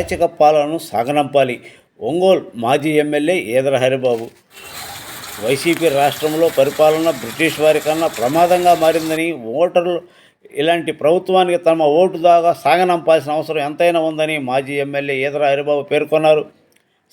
అరాచక పాలనను సాగనంపాలి. ఒంగోలు మాజీ ఎమ్మెల్యే ఈదర హరిబాబు. వైసీపీ రాష్ట్రంలో పరిపాలన బ్రిటిష్ వారి కన్నా ప్రమాదంగా మారిందని, ఓటర్లు ఇలాంటి ప్రభుత్వానికి తమ ఓటు దాగా సాగనంపాల్సిన అవసరం ఎంతైనా ఉందని మాజీ ఎమ్మెల్యే ఈదర హరిబాబు పేర్కొన్నారు.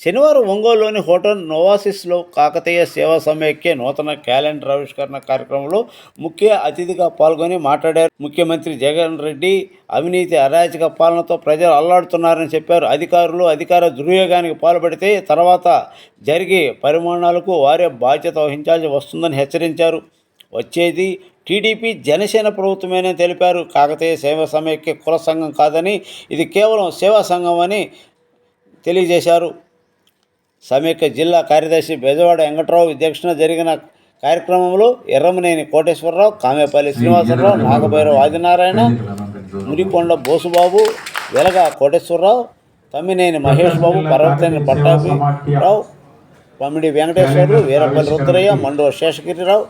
శనివారం ఒంగోలులోని హోటల్ నోవాసిస్లో కాకతీయ సేవా సమైక్య నూతన క్యాలెండర్ ఆవిష్కరణ కార్యక్రమంలో ముఖ్య అతిథిగా పాల్గొని మాట్లాడారు. ముఖ్యమంత్రి జగన్ రెడ్డి అవినీతి అరాచక పాలనతో ప్రజలు అల్లాడుతున్నారని చెప్పారు. అధికారులు అధికార దుర్వినియోగానికి పాల్పడితే తర్వాత జరిగే పరిమాణాలకు వారే బాధ్యత వహించాల్సి వస్తుందని హెచ్చరించారు. వచ్చేది టీడీపీ జనసేన ప్రభుత్వమేనని తెలిపారు. కాకతీయ సేవా సమైక్య కుల సంఘం కాదని, ఇది కేవలం సేవా సంఘం అని తెలియజేశారు. సమైక్య జిల్లా కార్యదర్శి బెజవాడ వెంకట్రావు అధ్యక్షతన జరిగిన కార్యక్రమంలో ఎర్రమనేని కోటేశ్వరరావు, కామేపల్లి శ్రీనివాసరావు, నాగభైరవ ఆదినారాయణ, మురికొండ బోసుబాబు, వెలగ కోటేశ్వరరావు, తమ్మినేని మహేష్ బాబు, పర్వతనేని పట్టాభిరావు, పమిడి వెంకటేశ్వర్లు, వీరపల్లి రుద్రయ్య, మండవ శేషగిరిరావు,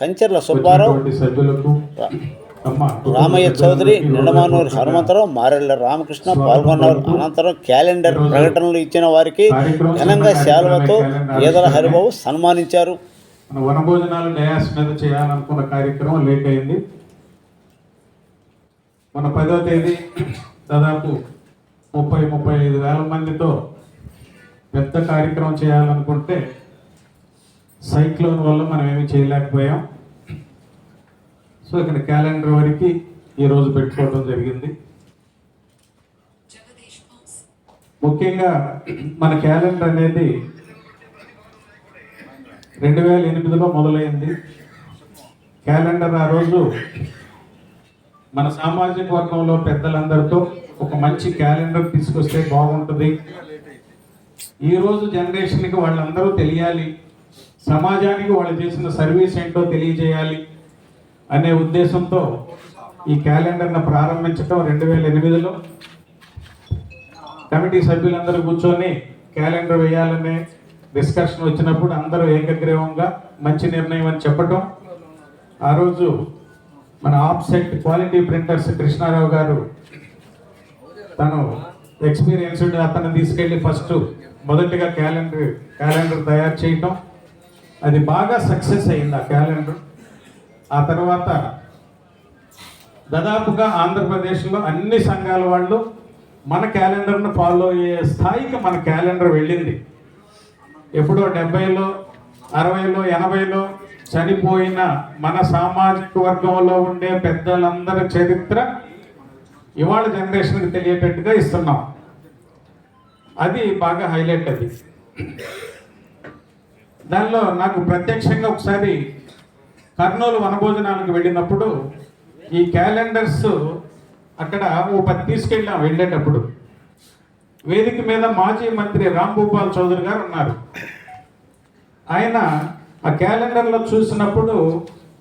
కంచెర్ల సుబ్బారావు, రామయ్య చౌదరి, నిండమానూరి హనుమంతరావు, మారెళ్ల రామకృష్ణ పాల్గొన్నారు. అనంతరం క్యాలెండర్ ప్రకటనలు ఇచ్చిన వారికి ఘనంగా శాలువతో ఈదర హరిబాబు సన్మానించారు. వనభోజనాలు డయాస్ మీద చేయాలనుకున్న కార్యక్రమం లేట్ అయింది. మన 10వ తేదీ దాదాపు 30-35 వేల మందితో పెద్ద కార్యక్రమం చేయాలనుకుంటే సైక్లోన్ వల్ల మనం ఏమీ చేయలేకపోయాం. సో ఇక్కడ క్యాలెండర్ వరకు ఈరోజు పెట్టుకోవడం జరిగింది. ముఖ్యంగా మన క్యాలెండర్ అనేది 2008లో మొదలైంది. క్యాలెండర్ ఆ రోజు మన సామాజిక వర్గంలో పెద్దలందరితో ఒక మంచి క్యాలెండర్ తీసుకొస్తే బాగుంటుంది, ఈరోజు జనరేషన్కి వాళ్ళందరూ తెలియాలి, సమాజానికి వాళ్ళు చేసిన సర్వీస్ ఏంటో తెలియజేయాలి అనే ఉద్దేశంతో ఈ క్యాలెండర్ను ప్రారంభించడం 2008లో కమిటీ సభ్యులందరూ కూర్చొని క్యాలెండర్ వేయాలనే డిస్కషన్ వచ్చినప్పుడు అందరూ ఏకగ్రీవంగా మంచి నిర్ణయం అని చెప్పటం. ఆ రోజు మన ఆఫ్సెట్ క్వాలిటీ ప్రింటర్స్ కృష్ణారావు గారు తను ఎక్స్పీరియన్స్డ్ అతను తీసుకెళ్ళి మొదటిగా క్యాలెండర్ తయారు చేయటం, అది బాగా సక్సెస్ అయింది ఆ క్యాలెండర్. ఆ తర్వాత దాదాపుగా ఆంధ్రప్రదేశ్లో అన్ని సంఘాల వాళ్ళు మన క్యాలెండర్ను ఫాలో అయ్యే స్థాయికి మన క్యాలెండర్ వెళ్ళింది. ఎప్పుడో 70లో 60లో 80లో చనిపోయిన మన సామాజిక వర్గంలో ఉండే పెద్దలందరి చరిత్ర ఇవాళ జనరేషన్కి తెలియేటట్టుగా ఇస్తున్నాం. అది బాగా హైలైట్. అది దానిలో నాకు ప్రత్యక్షంగా ఒకసారి కర్నూలు వనభోజనాలకు వెళ్ళినప్పుడు ఈ క్యాలెండర్స్ అక్కడ ఓ 10 తీసుకెళ్ళాం. వెళ్ళేటప్పుడు వేదిక మీద మాజీ మంత్రి రాంభూపాల్ చౌదరి గారు ఉన్నారు. ఆయన ఆ క్యాలెండర్లో చూసినప్పుడు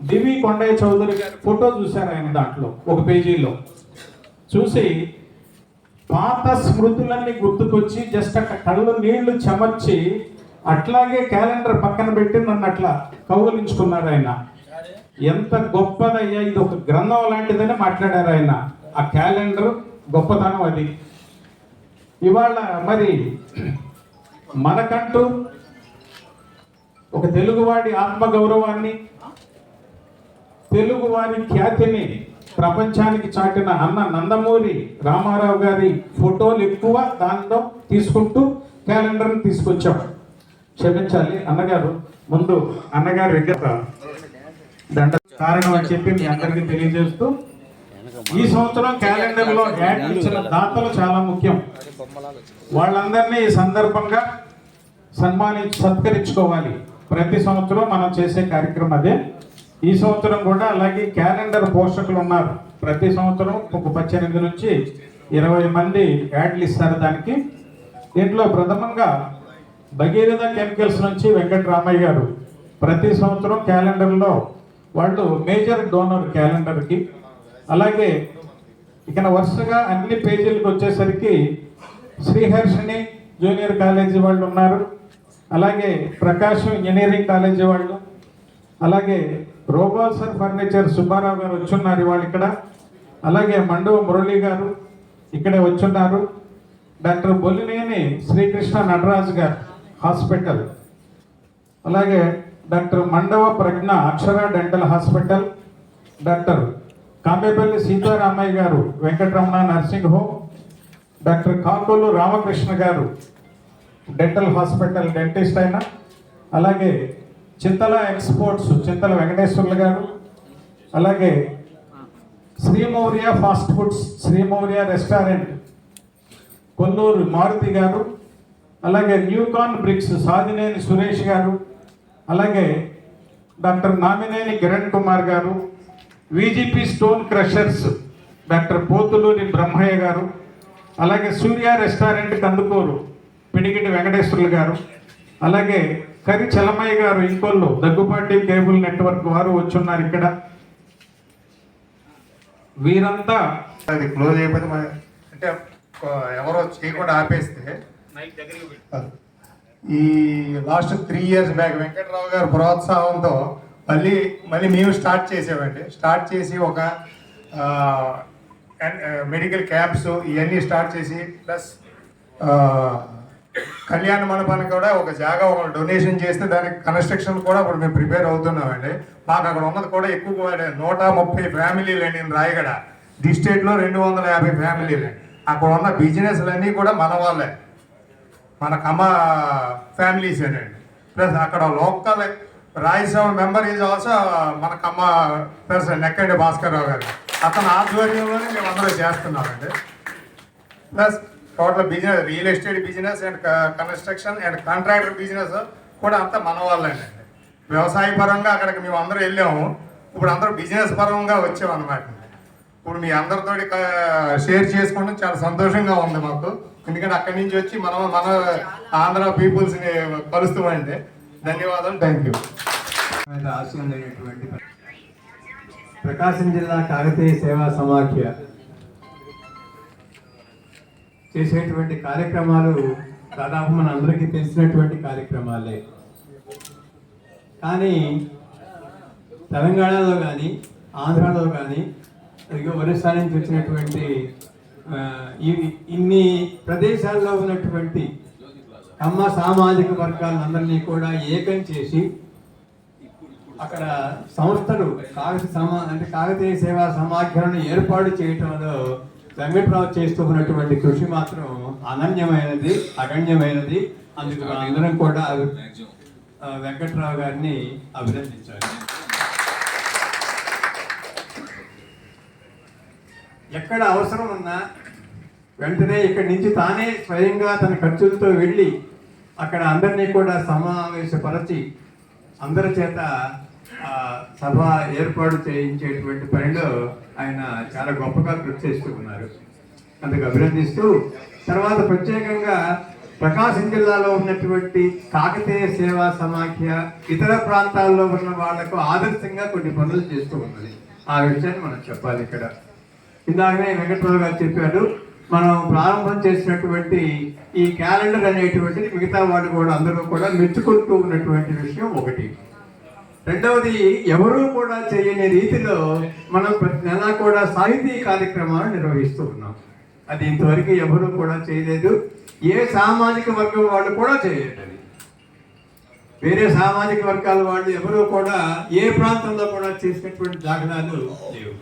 దివి కొండయ్య చౌదరి గారి ఫోటో చూశారు. ఆయన దాంట్లో ఒక పేజీలో చూసి పాత స్మృతులన్నీ గుర్తుకొచ్చి జస్ట్ అక్కడ కళ్ళు నీళ్లు చెమర్చి అట్లాగే క్యాలెండర్ పక్కన పెట్టి నన్ను అట్లా కౌగిలించుకున్నారు. ఆయన ఎంత గొప్పదయ్యా, ఇది ఒక గ్రంథం లాంటిదని మాట్లాడారు ఆయన. ఆ క్యాలెండర్ గొప్పతనం అది. ఇవాళ మరి మనకంటూ ఒక తెలుగువాడి ఆత్మగౌరవాన్ని, తెలుగువారి ఖ్యాతిని ప్రపంచానికి చాటిన అన్న నందమూరి రామారావు గారి ఫోటోలు ఎక్కువ దాంట్లో తీసుకుంటూ క్యాలెండర్ని తీసుకొచ్చాం. క్షమించాలి అన్నగారు, ముందు అన్నగారి విగ్రహ దండ కారణం అని చెప్పి మీ అందరికీ తెలియజేస్తూ, ఈ సంవత్సరం క్యాలెండర్లో యాడ్ ఇచ్చిన దాతలు చాలా ముఖ్యం. వాళ్ళందరినీ ఈ సందర్భంగా సత్కరించుకోవాలి. ప్రతి సంవత్సరం మనం చేసే కార్యక్రమం అదే. ఈ సంవత్సరం కూడా అలాగే క్యాలెండర్ పోషకులు ఉన్నారు. ప్రతి సంవత్సరం ఒక 18 నుంచి 20 మంది యాడ్లు ఇస్తారు దానికి. దీంట్లో ప్రథమంగా భగీరథ కెమికల్స్ నుంచి వెంకటరామయ్య గారు ప్రతి సంవత్సరం క్యాలెండర్లో వాళ్ళు మేజర్ డోనర్ క్యాలెండర్కి. అలాగే ఇక్కడ వరుసగా అన్ని పేజీలకు వచ్చేసరికి శ్రీహర్షిణి జూనియర్ కాలేజీ వాళ్ళు ఉన్నారు, అలాగే ప్రకాశం ఇంజనీరింగ్ కాలేజీ వాళ్ళు, అలాగే రోబోసర్ ఫర్నిచర్ సుబ్బారావు గారు వచ్చున్నారు ఇవాళ ఇక్కడ, అలాగే మండవ మురళి గారు ఇక్కడే వచ్చున్నారు. డాక్టర్ బొల్లినేని శ్రీకృష్ణ నటరాజు గారు హాస్పిటల్, అలాగే doctor Mandava Pragna Akshara dental hospital, doctor Kambepalli Seetharamaiah garu Venkataramana nursing home, doctor Kakolu Ramakrishna garu dental hospital dentist అయిన, అలాగే చింతల ఎక్స్పోర్ట్స్ చింతల వెంకటేశ్వర్లు గారు, అలాగే Srimaurya fast foods Srimaurya restaurant Kolluru Maruthi garu, అలాగే న్యూకాన్ బ్రిక్స్ సాదినేని సురేష్ గారు, అలాగే doctor Namineni Kiran Kumar garu, VGP stone crushers doctor Pothuluri Brahmaiah garu, అలాగే సూర్య రెస్టారెంట్ కందుకూరు పిడికిటి వెంకటేశ్వర్లు గారు, అలాగే కరి చలమయ్య గారు ఇంకొల్లు దగ్గుపాటి కేబుల్ నెట్వర్క్ వారు వచ్చున్నారు ఇక్కడ. వీరంతా అది క్లోజ్ అయిపోతే అంటే ఎవరో చేయకుండా ఆపేస్తే ఈ లాస్ట్ 3 years బ్యాక్ వెంకటరావు గారు ప్రోత్సాహంతో మళ్ళీ మేము స్టార్ట్ చేసామండి. స్టార్ట్ చేసి ఒక మెడికల్ క్యాంప్స్ ఇవన్నీ స్టార్ట్ చేసి ప్లస్ కళ్యాణ మండపానికి కూడా ఒక జాగా ఒక డొనేషన్ చేస్తే దానికి కన్స్ట్రక్షన్ కూడా ఇప్పుడు మేము ప్రిపేర్ అవుతున్నామండి. మాకు అక్కడ ఉన్నది కూడా ఎక్కువ 130 ఫ్యామిలీలు అండి. రాయగడ డిస్ట్రిక్ట్లో 250 ఫ్యామిలీలు. అక్కడ ఉన్న బిజినెస్లన్నీ కూడా మన వాళ్ళే, మన కమ్మ ఫ్యామిలీస్ అండి. ప్లస్ అక్కడ local Rajya Sabha member is also మన కమ్మ పర్సన్ నెక్కండి భాస్కర్ రావు గారు. అతని ఆధ్వర్యంలోనే మేము అందరూ చేస్తున్నామండి. Plus total business real estate business and construction and contractor business కూడా అంతా మన వాళ్ళండి. వ్యవసాయ పరంగా అక్కడికి మేము అందరూ వెళ్ళాము. ఇప్పుడు అందరూ బిజినెస్ పరంగా వచ్చామన్నమాట. ఇప్పుడు మీ అందరితో షేర్ చేసుకోవడం చాలా సంతోషంగా ఉంది మాకు. ఎందుకంటే అక్కడి నుంచి వచ్చి మన ఆంధ్ర పీపుల్స్ని కలుస్తామండి. ధన్యవాదాలు. Thank you. ప్రకాశం జిల్లా కాకతీయ సేవా సమాఖ్య చేసేటువంటి కార్యక్రమాలు దాదాపు మన అందరికీ తెలిసినటువంటి కార్యక్రమాలే. కానీ తెలంగాణలో కానీ ఆంధ్రాలో కానీ ఒరిస్సా నుంచి వచ్చినటువంటి ఇన్ని ప్రదేశాల్లో ఉన్నటువంటి కమ్మ సామాజిక వర్గాలందరినీ కూడా ఏకం చేసి అక్కడ సంస్థలు కాకతీయ సేవా సమాఖ్యలను ఏర్పాటు చేయటంలో వెంకట్రావు చేస్తూ ఉన్నటువంటి కృషి మాత్రం అనన్యమైనది, అగణ్యమైనది. అందుకు అందరం కూడా వెంకట్రావు గారిని అభినందించాలి. ఎక్కడ అవసరం ఉన్నా వెంటనే ఇక్కడి నుంచి తానే స్వయంగా తన ఖర్చులతో వెళ్ళి అక్కడ అందరినీ కూడా సమావేశపరచి అందరి చేత సభ ఏర్పాటు చేయించేటువంటి పనిలో ఆయన చాలా గొప్పగా కృషి చేస్తూ ఉన్నారు. అందుకు అభినందిస్తూ తర్వాత ప్రత్యేకంగా ప్రకాశం జిల్లాలో ఉన్నటువంటి కాకతీయ సేవా సమాఖ్య ఇతర ప్రాంతాల్లో ఉన్న వాళ్లకు ఆదర్శంగా కొన్ని పనులు చేస్తూ ఉన్నది. ఆ విషయాన్ని మనం చెప్పాలి. ఇక్కడ ఇందాకనే వెంకటరావు గారు చెప్పారు, మనం ప్రారంభం చేసినటువంటి ఈ క్యాలెండర్ అనేటువంటిది మిగతా వాళ్ళు కూడా అందరూ కూడా మెచ్చుకుంటూ ఉన్నటువంటి విషయం ఒకటి. రెండవది, ఎవరూ కూడా చేయని రీతిలో మనం ప్రతి నెలా కూడా సాహితీ కార్యక్రమాలు నిర్వహిస్తూ ఉన్నాం. అది ఇంతవరకు ఎవరూ కూడా చేయలేదు. ఏ సామాజిక వర్గం వాళ్ళు కూడా చేయలేదు. వేరే సామాజిక వర్గాల వాళ్ళు ఎవరూ కూడా ఏ ప్రాంతంలో కూడా చేసినటువంటి దాఖలాలు లేవు.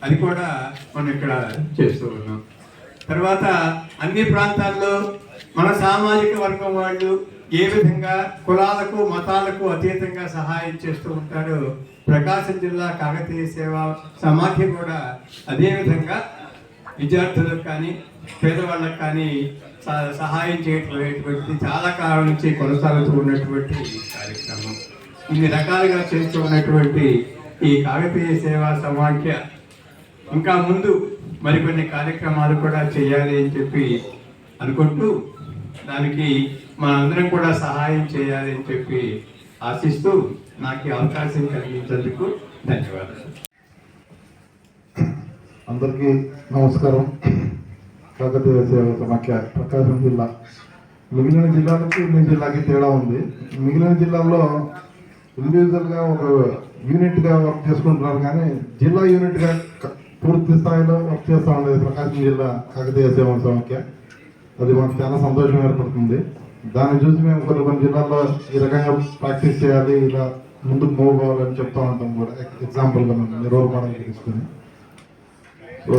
అది కూడా మనం ఇక్కడ చేస్తూ ఉన్నాం. తర్వాత అన్ని ప్రాంతాల్లో మన సామాజిక వర్గం వాళ్ళు ఏ విధంగా కులాలకు మతాలకు అతీతంగా సహాయం చేస్తూ ఉంటారో ప్రకాశం జిల్లా కాకతీయ సేవా సమాఖ్య కూడా అదేవిధంగా విద్యార్థులకు కానీ పేదవాళ్ళకు కానీ సహాయం చేయటటువంటి చాలా కాలం నుంచి కొనసాగుతూ ఉన్నటువంటి కార్యక్రమం. ఇన్ని రకాలుగా చేస్తూ ఉన్నటువంటి ఈ కాకతీయ సేవా సమాఖ్య ఇంకా ముందు మరికొన్ని కార్యక్రమాలు కూడా చేయాలి అని చెప్పి అనుకుంటూ దానికి మనందరం కూడా సహాయం చేయాలి అని చెప్పి ఆశిస్తూ నాకు ఈ అవకాశం కలిగించేందుకు ధన్యవాదాలు. అందరికీ నమస్కారం. కాకతీయ సేవా సమాఖ్య ప్రకాశం జిల్లా మిగిలిన జిల్లాలకి మీ జిల్లాకి తేడా ఉంది. మిగిలిన జిల్లాల్లో ఇండివిజువల్గా ఒక యూనిట్గా వర్క్ చేసుకుంటున్నారు, కానీ జిల్లా యూనిట్గా పూర్తి స్థాయిలో వర్క్ చేస్తూ ఉండేది ప్రకాశం జిల్లా కాకతీయ సేవా సమాఖ్య. అది మాకు చాలా సంతోషం ఏర్పడుతుంది. దాన్ని చూసి మేము కొన్ని జిల్లాల్లో ఈ రకంగా ప్రాక్టీస్ చేయాలి, ఇలా ముందుకు మూవ్ కావాలని చెప్తా ఉంటాం కూడా. ఎగ్జాంపుల్గా మేము నిర్వహణ మోడల్ తీసుకుని. సో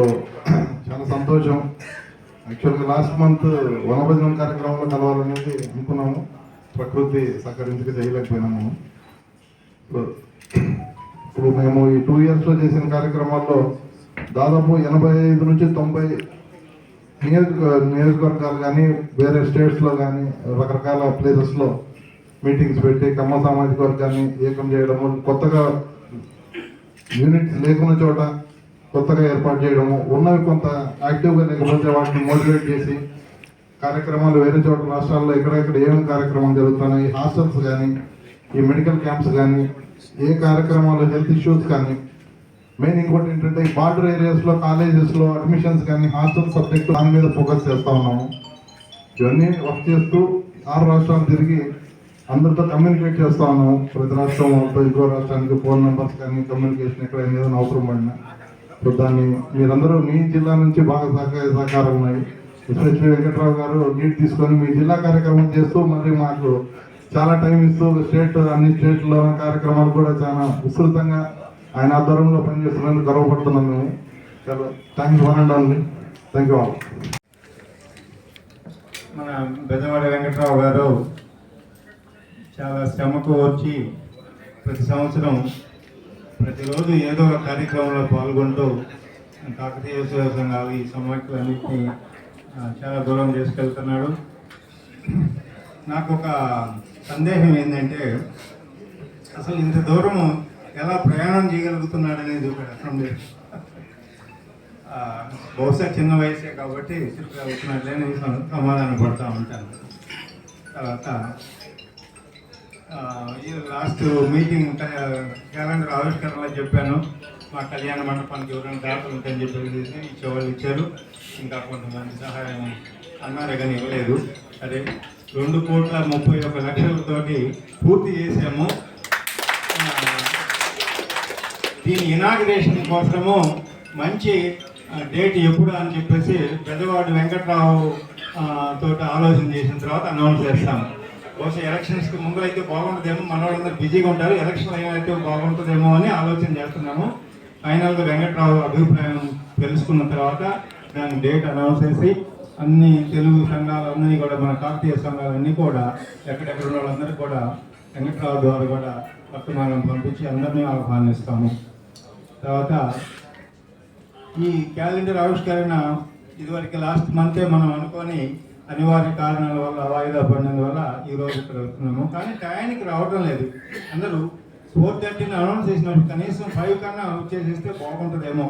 చాలా సంతోషం. యాక్చువల్గా లాస్ట్ మంత్ వనభోజనం కార్యక్రమంలో కలవాలనేది అనుకున్నాము, ప్రకృతి సహకరించక చేయలేకపోయినాము. సో ఇప్పుడు మేము ఈ 2 yearsలో చేసిన కార్యక్రమాల్లో దాదాపు 85 నుంచి 90 నియోజకవర్గాలు కానీ వేరే స్టేట్స్లో కానీ రకరకాల ప్లేసెస్లో మీటింగ్స్ పెట్టి కమ్మ సామాజిక వర్గాన్ని ఏకం చేయడము, కొత్తగా యూనిట్స్ లేకున్న చోట కొత్తగా ఏర్పాటు చేయడము, ఉన్నవి కొంత యాక్టివ్గా లేకపోతే వాటిని మోటివేట్ చేసి కార్యక్రమాలు వేరే చోట రాష్ట్రాల్లో ఎక్కడెక్కడ ఏమేమి కార్యక్రమాలు జరుగుతున్నాయి, హాస్టల్స్ కానీ ఈ మెడికల్ క్యాంప్స్ కానీ ఏ కార్యక్రమాలు హెల్త్ ఇష్యూస్ కానీ, మెయిన్ ఇంకోటి ఏంటంటే ఈ బార్డర్ ఏరియాస్లో కాలేజెస్లో అడ్మిషన్స్ కానీ హాస్టల్ సబ్జెక్ట్ దాని మీద ఫోకస్ చేస్తూ ఉన్నాము. ఇవన్నీ వర్క్ చేస్తూ 6 రాష్ట్రాలు తిరిగి అందరితో కమ్యూనికేట్ చేస్తూ ఉన్నాము. ప్రతి రాష్ట్రం వాళ్ళతో ఇంకో రాష్ట్రానికి ఫోన్ నెంబర్స్ కానీ కమ్యూనికేషన్ ఎక్కడ ఏదైనా అవసరం పడినా. సో దాన్ని మీరందరూ మీ జిల్లా నుంచి బాగా సహకారం ఉన్నాయి. ఎస్పెషల్లీ వెంకట్రావు గారు లీడ్ తీసుకొని మీ జిల్లా కార్యక్రమం చేస్తూ మళ్ళీ మాకు చాలా టైం ఇస్తూ అన్ని స్టేట్లో కార్యక్రమాలు కూడా చాలా విస్తృతంగా ఆయన ఆధ్వర్యంలో పనిచేస్తున్నందుకు గర్వపడుతున్నాం మేము. చాలా thanks one and only. Thank you all. మన బెజవాడ వెంకట్రావు గారు చాలా శ్రమకు వచ్చి ప్రతి సంవత్సరం ప్రతిరోజు ఏదో ఒక కార్యక్రమంలో పాల్గొంటూ కాకతీయ సేవా సంఘాలు ఈ సమాఖ్యలన్నింటినీ చాలా దూరం చేసుకెళ్తున్నాడు. నాకు ఒక సందేహం ఏంటంటే అసలు ఇంత దూరం ఎలా ప్రయాణం చేయగలుగుతున్నాడు అనేది ఒక సందేహం. బహుశా చిన్న వయసే కాబట్టి విసురుగా అవుతున్నట్లే నేను సమాధాన పడుతూ ఉంటాను. తర్వాత ఈ లాస్ట్ మీటింగ్ క్యాలెండర్ ఆవిష్కరణలో చెప్పాను, మా కళ్యాణ మండపానికి ఎవరైనా దాతలు ఉంటాయని చెప్పి ఇచ్చేవాళ్ళు ఇచ్చారు. ఇంకా కొంతమంది సహాయం అన్నారు కానీ ఇవ్వలేదు. అదే 2,31,00,000తోటి పూర్తి చేసాము. దీని ఇనాగ్రేషన్ కోసము మంచి డేట్ ఎప్పుడు అని చెప్పేసి పెద్దవాడు వెంకట్రావు తోటి ఆలోచన చేసిన తర్వాత అనౌన్స్ చేస్తాము. బహుశా ఎలక్షన్స్కి ముందు అయితే బాగుంటుందేమో, మన వాళ్ళందరూ బిజీగా ఉంటారు, ఎలక్షన్ అయితే బాగుంటుందేమో అని ఆలోచన చేస్తున్నాము. ఫైనల్గా వెంకట్రావు అభిప్రాయం తెలుసుకున్న తర్వాత దాని డేట్ అనౌన్స్ చేసి అన్ని తెలుగు సంఘాలన్నీ కూడా మన కాకతీయ సంఘాలన్నీ కూడా ఎక్కడెక్కడ ఉన్న వాళ్ళందరూ కూడా వెంకట్రావు ద్వారా కూడా వర్తమానం పంపించి అందరినీ ఆహ్వానిస్తాము. తర్వాత ఈ క్యాలెండర్ ఆవిష్కరణ ఇదివరకు లాస్ట్ మంతే మనం అనుకొని అనివార్య కారణాల వల్ల వాయిదా పడినందువల్ల ఈరోజు ఇక్కడ వస్తున్నాము. కానీ టయానికి రావడం లేదు. అందరూ 4:30 అనౌన్స్ చేసినప్పుడు కనీసం 5 కన్నా వచ్చేసేస్తే బాగుంటుందేమో.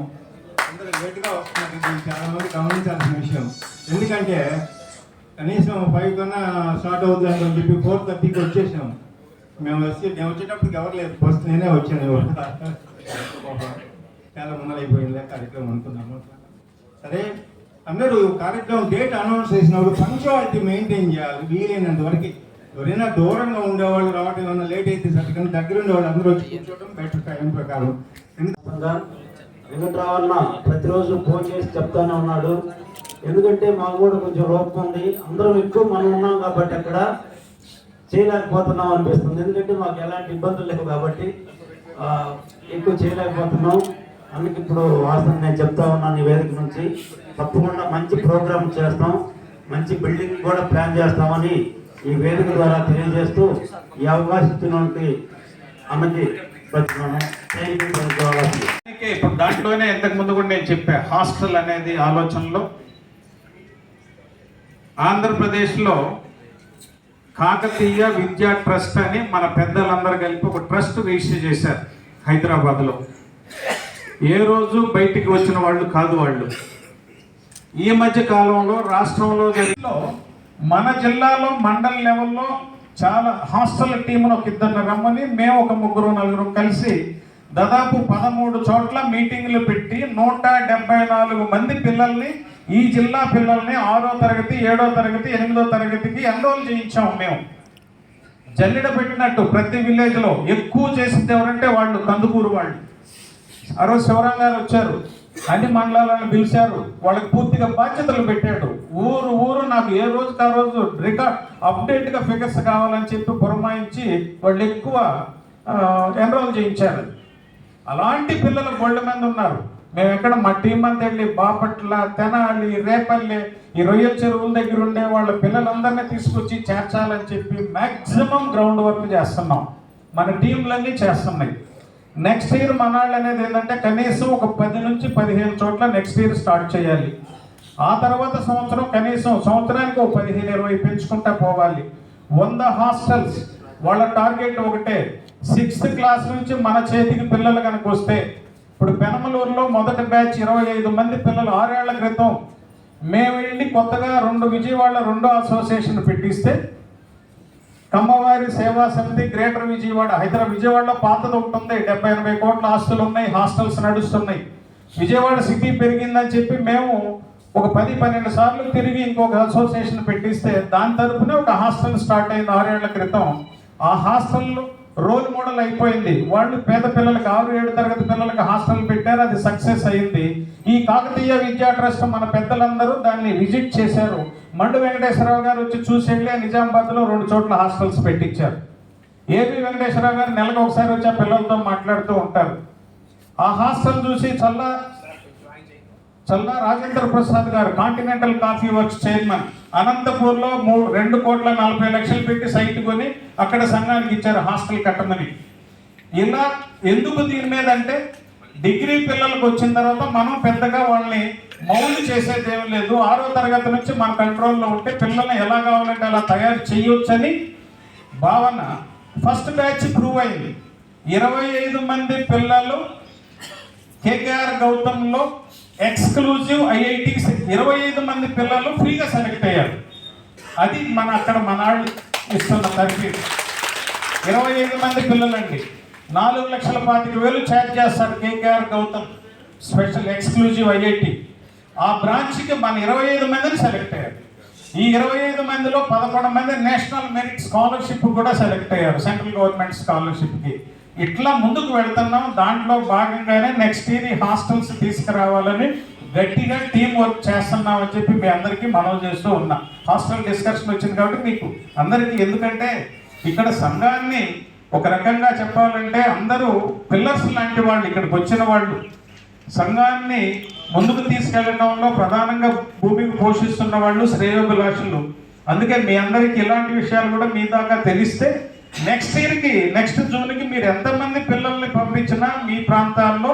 అందరూ లేట్గా వస్తున్నారు. ఇది చాలామంది గమనించాల్సిన విషయం. ఎందుకంటే కనీసం 5 కన్నా స్టార్ట్ అవుతుందని చెప్పి 4:30కి వచ్చేసాము. నేను వచ్చేటప్పటికి ఎవరు లేదు, ఫస్ట్ నేనే వచ్చాను. చాలా ముందరైపోయిందే కార్యక్రమం అనుకున్నాము. సరే, అందరూ కార్యక్రమం డేట్ అనౌన్స్ చేసినప్పుడు పంక్చువాలిటీ మెయింటైన్ చేయాలి. వీలైనంత వరకు ఎవరైనా దూరంగా ఉండేవాళ్ళు రావడం ఏమన్నా లేట్ అయితే సరిగ్గా దగ్గర ఉండేవాళ్ళు అందరూ వచ్చి కూర్చోవడం బెటర్ టైం ప్రకారం. వెంకట్రావన్న ప్రతిరోజు ఫోన్ చేసి చెప్తానే ఉన్నాడు. ఎందుకంటే మాకు కూడా కొంచెం లోపం ఉంది. అందరం ఎక్కువ మనం ఉన్నాం కాబట్టి అక్కడ చేయలేకపోతున్నాం అనిపిస్తుంది. ఎందుకంటే మాకు ఎలాంటి ఇబ్బందులు లేవు కాబట్టి ఎక్కువ చేయలేకపోతున్నాం. అందుకే ఇప్పుడు వాసన నేను చెప్తా ఉన్నాను ఈ వేదిక నుంచి, తప్పకుండా మంచి ప్రోగ్రామ్ చేస్తాం, మంచి బిల్డింగ్ కూడా ప్లాన్ చేస్తామని ఈ వేదిక ద్వారా తెలియజేస్తూ ఈ అవకాశం ఇచ్చినటువంటి అన్నకి ఇప్పుడు దాంట్లోనే ఇంతకు ముందు కూడా నేను చెప్పా, హాస్టల్ అనేది ఆలోచనలో ఆంధ్రప్రదేశ్లో కాకతీయ విద్యా ట్రస్ట్ అని మన పెద్దలందరూ కలిపి ఒక ట్రస్ట్ రిజిస్టర్ చేశారు హైదరాబాద్లో. ఏ రోజు బయటికి వచ్చిన వాళ్ళు కాదు వాళ్ళు. ఈ మధ్య కాలంలో రాష్ట్రంలో మన జిల్లాలో మండల లెవెల్లో చాలా హాస్టల్ టీమును ఒక 2 రమ్మని మేము ఒక 3-4 కలిసి దాదాపు 13 చోట్ల మీటింగ్లు పెట్టి 174 మంది పిల్లల్ని, ఈ జిల్లా పిల్లల్ని 6వ తరగతి 7వ తరగతి 8వ తరగతికి ఎన్రోల్ చేయించాము. మేము జల్లెడ పెట్టినట్టు ప్రతి విలేజ్లో ఎక్కువ చేసింది ఎవరంటే వాళ్ళు కందుకూరు వాళ్ళు. ఆ రోజు శివరాం గారు వచ్చారు, అన్ని మండలాలను పిలిచారు, వాళ్ళకి పూర్తిగా బాధ్యతలు పెట్టాడు. ఊరు ఊరు నాకు ఏ రోజుకి ఆ రోజు రికార్డ్ అప్డేట్గా ఫిగర్స్ కావాలని చెప్పి పురమాయించి వాళ్ళు ఎక్కువ ఎన్రోల్ చేయించారు. అలాంటి పిల్లలు గోల్డ్ మంది ఉన్నారు. మేము ఎక్కడ మా టీం అంతా వెళ్ళి బాపట్ల, తెనాలి, రేపల్లె, ఈ రొయ్యల చెరువుల దగ్గర ఉండే వాళ్ళ పిల్లలందరినీ తీసుకొచ్చి చేర్చాలని చెప్పి మ్యాక్సిమం గ్రౌండ్ వర్క్ చేస్తున్నాం. మన టీంలన్నీ చేస్తున్నాయి. నెక్స్ట్ ఇయర్ మనాళ్ళు అనేది ఏంటంటే కనీసం ఒక 10 నుంచి 15 చోట్ల నెక్స్ట్ ఇయర్ స్టార్ట్ చేయాలి. ఆ తర్వాత సంవత్సరం కనీసం సంవత్సరానికి ఒక 15-20 పెంచుకుంటా పోవాలి. 100 హాస్టల్స్. వాళ్ళ టార్గెట్ ఒకటే, 6th క్లాస్ నుంచి మన చేతికి పిల్లలు కనుక వస్తే, ఇప్పుడు పెనమలూరులో మొదటి బ్యాచ్ 25 మంది పిల్లలు 6 ఏళ్ల క్రితం మేము వెళ్ళి కొత్తగా 2 విజయవాడ 2వ అసోసియేషన్ పెట్టిస్తే, కమ్మవారి సేవా సమితి గ్రేటర్ విజయవాడ, విజయవాడలో పాతది ఒకటి ఉంది, 70-80 కోట్ల ఆస్తులు ఉన్నాయి, హాస్టల్స్ నడుస్తున్నాయి. విజయవాడ సిటీ పెరిగిందని చెప్పి మేము ఒక 10-12 సార్లు తిరిగి ఇంకొక అసోసియేషన్ పెట్టిస్తే దాని తరపునే ఒక హాస్టల్ స్టార్ట్ అయింది 6 ఏళ్ల క్రితం. ఆ హాస్టల్ రోల్ మోడల్ అయిపోయింది. వాళ్ళు పేద పిల్లలకి 6-7 తరగతి పిల్లలకి హాస్టల్ పెట్టారు, అది సక్సెస్ అయింది. ఈ కాకతీయ విద్యా ట్రస్ట్ మన పెద్దలందరూ దాన్ని విజిట్ చేశారు. మండు వెంకటేశ్వరరావు గారు వచ్చి చూసి వెళ్ళి నిజామాబాద్లో 2 చోట్ల హాస్టల్స్ పెట్టించారు. ఏబి వెంకటేశ్వరరావు గారు నెలకు ఒకసారి వచ్చి ఆ పిల్లలతో మాట్లాడుతూ ఉంటారు. ఆ హాస్టల్ చూసి చల్లా రాజేంద్ర ప్రసాద్ గారు, కాంటినెంటల్ కాఫీ వర్క్స్ చైర్మన్, అనంతపూర్లో 2,40,00,000 పెట్టి సైట్ కొని అక్కడ సంఘానికి ఇచ్చారు హాస్టల్ కట్టమని. ఇలా ఎందుకు దీని మీద అంటే, డిగ్రీ పిల్లలకు వచ్చిన తర్వాత మనం పెద్దగా వాళ్ళని మౌలు చేసేది ఏం లేదు. 6వ తరగతి నుంచి మన కంట్రోల్లో ఉంటే పిల్లల్ని ఎలా కావాలంటే అలా తయారు చేయొచ్చని భావన. ఫస్ట్ బ్యాచ్ ప్రూవ్ అయింది. 25 మంది పిల్లలు కేకేఆర్ గౌతంలో ఎక్స్క్లూజివ్ ఐఐటి 25 మంది పిల్లలు ఫ్రీగా సెలెక్ట్ అయ్యారు. అది అక్కడ మన వాళ్ళు ఇస్తున్న తరఫీ. 25 మంది పిల్లలండి, 4,25,000 ఛార్జ్ చేస్తారు KKR Gautam special exclusive IIT. ఆ బ్రాంచ్కి మన 25 మందిని సెలెక్ట్ అయ్యారు. ఈ 25 మందిలో 11 మంది నేషనల్ మెరిట్ స్కాలర్షిప్ కూడా సెలెక్ట్ అయ్యారు, సెంట్రల్ గవర్నమెంట్ స్కాలర్షిప్కి. ఇట్లా ముందుకు వెళ్తున్నాం. దాంట్లో భాగంగానే నెక్స్ట్ ఇయర్ ఈ హాస్టల్స్ తీసుకురావాలని గట్టిగా టీం వర్క్ చేస్తున్నాం అని చెప్పి మీ అందరికీ మనవి చేస్తూ ఉన్నా. హాస్టల్ డిస్కషన్ వచ్చింది కాబట్టి మీకు అందరికీ, ఎందుకంటే ఇక్కడ సంఘాన్ని ఒక రకంగా చెప్పాలంటే అందరూ పిల్లర్స్ లాంటి వాళ్ళు. ఇక్కడికి వచ్చిన వాళ్ళు సంఘాన్ని ముందుకు తీసుకెళ్లడంలో ప్రధానంగా భూమికి పోషిస్తున్న వాళ్ళు, శ్రేయోభిలాషులు. అందుకే మీ అందరికీ ఇలాంటి విషయాలు కూడా మీ దాకా తెలిస్తే నెక్స్ట్ ఇయర్కి, నెక్స్ట్ జూన్కి మీరు ఎంతమంది పిల్లల్ని పంపించినా మీ ప్రాంతాల్లో,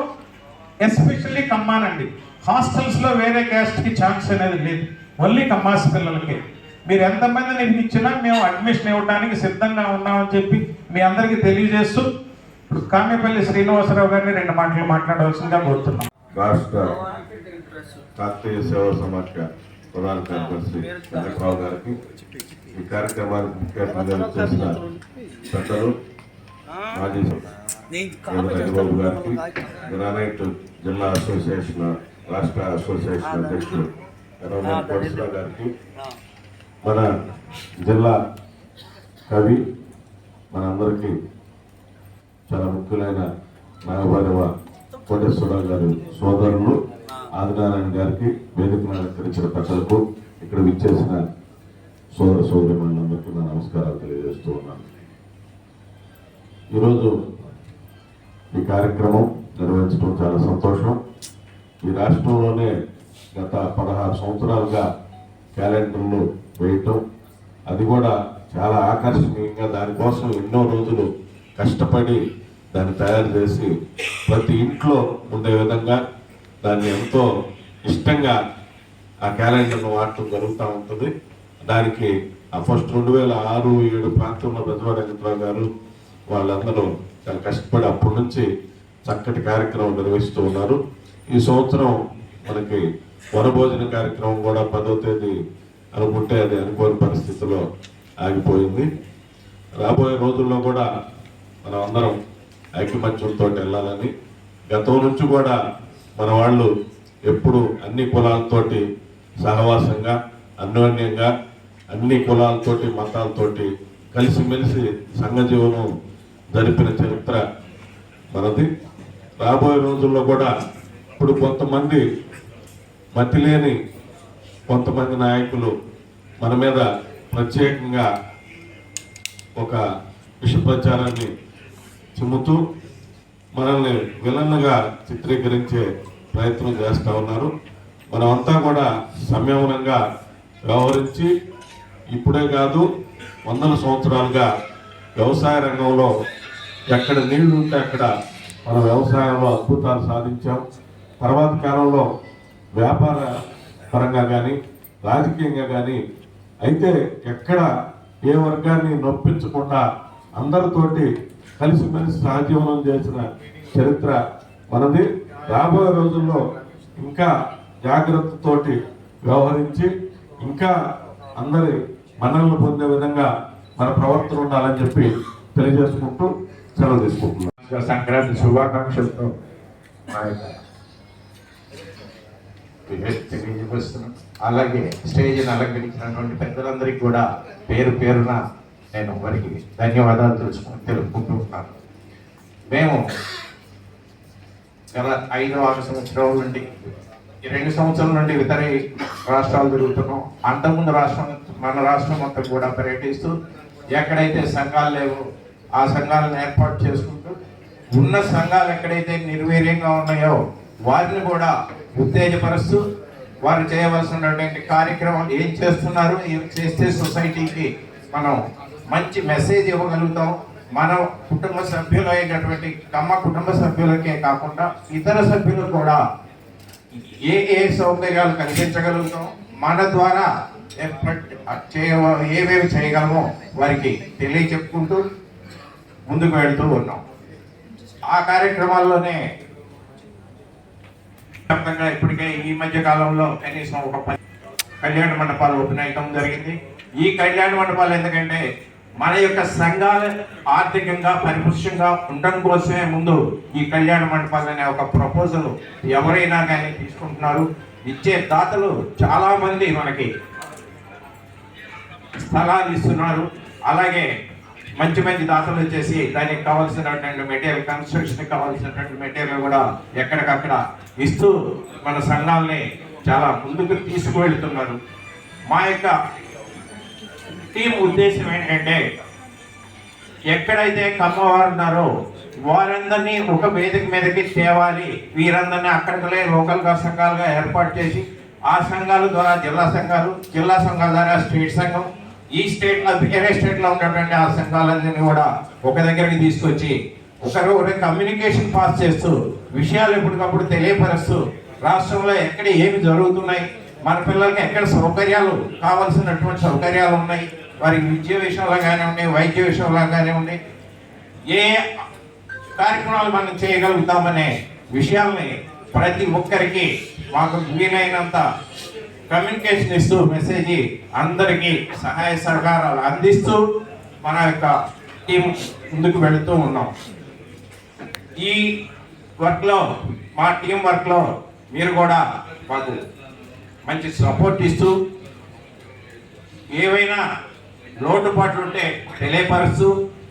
ఎస్పెషల్లీ కమ్మానండి, హాస్టల్స్లో వేరే క్యాస్ట్కి ఛాన్స్ అనేది లేదు, ఓన్లీ కమ్మాస్ పిల్లలకి. మీరు ఎంతమందిని ఇచ్చినా మేము అడ్మిషన్ ఇవ్వడానికి సిద్ధంగా ఉన్నామని చెప్పి మీ అందరికీ తెలియజేస్తూ కామేపల్లి శ్రీనివాసరావు గారిని 2 మాటలు మాట్లాడవలసిందిగా కోరుతున్నాం. రాష్ట్ర కాకతీయ సేవా సమాఖ్య ప్రధాన కార్యదర్శి చంద్రబాబు గారికి, ఈ కార్యక్రమానికి ముఖ్య అతిథిగా చేసిన పెద్దలు మాజీ హరిబాబు గారికి, గ్రానైట్ జిల్లా అసోసియేషన్ రాష్ట్ర అసోసియేషన్ అధ్యక్షుడు కోటేశ్వరరావు గారికి, మన జిల్లా కవి మనందరికీ చాలా ముఖ్యులైన నాగభైరవ కోటేశ్వరరావు గారి సోదరులు ఆదినారాయణ గారికి, వేదికను అలంకరించిన పెద్దలకు, ఇక్కడ విచ్చేసిన సోదర సోదరిమణులందరికీ నా నమస్కారాలు తెలియజేస్తూ ఉన్నాను. ఈరోజు ఈ కార్యక్రమం నిర్వహించడం చాలా సంతోషం. ఈ రాష్ట్రంలోనే గత 16 సంవత్సరాలుగా క్యాలెండర్లు వేయటం, అది కూడా చాలా ఆకర్షణీయంగా, దానికోసం ఎన్నో రోజులు కష్టపడి దాన్ని తయారు చేసి ప్రతి ఇంట్లో ఉండే విధంగా దాన్ని ఎంతో ఇష్టంగా ఆ క్యాలెండర్ను వాడటం జరుగుతూ ఉంటుంది. దానికి ఆ ఫస్ట్ 2006-07 ప్రాంతంలో బెజవాడరావు గారు వాళ్ళందరూ చాలా కష్టపడి అప్పటి నుంచి చక్కటి కార్యక్రమం నిర్వహిస్తూ ఉన్నారు. ఈ సంవత్సరం మనకి వనభోజన కార్యక్రమం కూడా 10వ తేదీ అనుకుంటే అది అనుకోని పరిస్థితిలో ఆగిపోయింది. రాబోయే రోజుల్లో కూడా మనం అందరం ఐకమత్యంతో వెళ్ళాలని, గతం నుంచి కూడా మన వాళ్ళు ఎప్పుడు అన్ని కులాలతోటి సహవాసంగా, అన్యోన్యంగా, అన్ని కులాలతోటి మతాలతోటి కలిసిమెలిసి సంఘ జీవనం జరిపిన చరిత్ర మనది. రాబోయే రోజుల్లో కూడా ఇప్పుడు కొంతమంది మతిలేని కొంతమంది నాయకులు మన మీద ప్రత్యేకంగా ఒక విష ప్రచారాన్ని చిమ్ముతూ మనల్ని విలన్గా చిత్రీకరించే ప్రయత్నం చేస్తూ ఉన్నారు. మనమంతా కూడా సంయమనంగా వ్యవహరించి ఇప్పుడే కాదు వందల సంవత్సరాలుగా వ్యవసాయ రంగంలో ఎక్కడ నీళ్లు ఉంటే అక్కడ మన వ్యవసాయంలో అద్భుతాలు సాధించాం. తర్వాత కాలంలో వ్యాపార పరంగా కానీ రాజకీయంగా కానీ అయితే ఎక్కడ ఏ వర్గాన్ని నొప్పించకుండా అందరితోటి కలిసిమెలిసి సహజీవనం చేసిన చరిత్ర మనది. రాబోయే రోజుల్లో ఇంకా జాగ్రత్తతోటి వ్యవహరించి ఇంకా అందరి మన్ననలు పొందే విధంగా మన ప్రవర్తన ఉండాలని చెప్పి తెలియజేసుకుంటూ సెలవు తీసుకుంటున్నాం. సంక్రాంతి శుభాకాంక్షలతో తెలియజేస్తున్నాం. అలాగే స్టేజ్ని అలంకరించినటువంటి పెద్దలందరికీ కూడా పేరు పేరున నేను వారికి ధన్యవాదాలు తెలుపుకుంటూ ఉన్నాను. మేము గత 5-6 సంవత్సరాల నుండి 2 సంవత్సరాల నుండి ఇతర రాష్ట్రాలు తిరుగుతున్నాం. అంతకుముందు మన రాష్ట్రం మొత్తం కూడా పర్యటిస్తూ ఎక్కడైతే సంఘాలు లేవో ఆ సంఘాలను ఏర్పాటు చేసుకుంటూ ఉన్న సంఘాలు ఎక్కడైతే నిర్వీర్యంగా ఉన్నాయో వారిని కూడా ఉత్తేజపరుస్తూ వారు చేయవలసినటువంటి కార్యక్రమాలు ఏం చేస్తున్నారు, ఏం చేస్తే సొసైటీకి మనం మంచి మెసేజ్ ఇవ్వగలుగుతాం. మన కుటుంబ సభ్యులు అయినటువంటి కుటుంబ సభ్యులకే కాకుండా ఇతర సభ్యులు కూడా ఏ సౌకర్యాలు కల్పించగలుగుతాం, మన ద్వారా ఏమేమి చేయగలమో వారికి తెలియచెప్పుకుంటూ ముందుకు వెళ్తూ ఉన్నాం. ఆ కార్యక్రమాల్లోనే ఇప్పటికే ఈ మధ్య కాలంలో కనీసం ఒక 10 కళ్యాణ మండపాలు ఓపెన్ అయ్యడం జరిగింది. ఈ కళ్యాణ మండపాలు ఎందుకంటే మన యొక్క సంఘాలు ఆర్థికంగా పరిపుష్టంగా ఉండడం కోసమే ముందు ఈ కళ్యాణ మండపాలు అనే ఒక ప్రపోజల్ ఎవరైనా కానీ తీసుకుంటున్నారు. ఇచ్చే దాతలు చాలా మంది మనకి స్థలాలు ఇస్తున్నారు. అలాగే మంచి మంచి దాతలు వచ్చేసి దానికి కావాల్సినటువంటి మెటీరియల్, కన్స్ట్రక్షన్ కావాల్సినటువంటి మెటీరియల్ కూడా ఎక్కడికక్కడ ఇస్తూ మన సంఘాలని చాలా ముందుకు తీసుకువెళ్తున్నారు. మా యొక్క టీం ఉద్దేశం ఏంటంటే ఎక్కడైతే కమ్మవారు ఉన్నారో వారందరినీ ఒక వేదిక మీదకి తేవాలి. వీరందరినీ అక్కడికలే లోకల్గా సంఘాలుగా ఏర్పాటు చేసి ఆ సంఘాల ద్వారా జిల్లా సంఘాలు, జిల్లా సంఘాల ద్వారా స్టేట్ సంఘం, ఈ స్టేట్లో వేరే స్టేట్లో ఉన్నటువంటి ఆ సంఘాలన్నీ కూడా ఒక దగ్గరికి తీసుకొచ్చి ఒకరు కమ్యూనికేషన్ పాస్ చేస్తూ విషయాలు ఎప్పటికప్పుడు తెలియపరుస్తూ రాష్ట్రంలో ఎక్కడ ఏమి జరుగుతున్నాయి, మన పిల్లలకి ఎక్కడ సౌకర్యాలు కావాల్సినటువంటి సౌకర్యాలు ఉన్నాయి, వారికి విద్య విషయంలో కానివ్వండి, వైద్య విషయంలో కానివ్వండి, ఏ కార్యక్రమాలు మనం చేయగలుగుతామనే విషయాల్ని ప్రతి ఒక్కరికి మాకు వీలైనంత కమ్యూనికేషన్ ఇస్తూ మెసేజ్ అందరికీ సహాయ సహకారాలు అందిస్తూ మన యొక్క టీం ముందుకు వెళుతూ ఉన్నాం. ఈ వర్క్లో, మా టీం వర్క్లో మీరు కూడా మాకు మంచి సపోర్ట్ ఇస్తూ ఏవైనా లోటుపాట్లు ఉంటే తెలియపరుస్తూ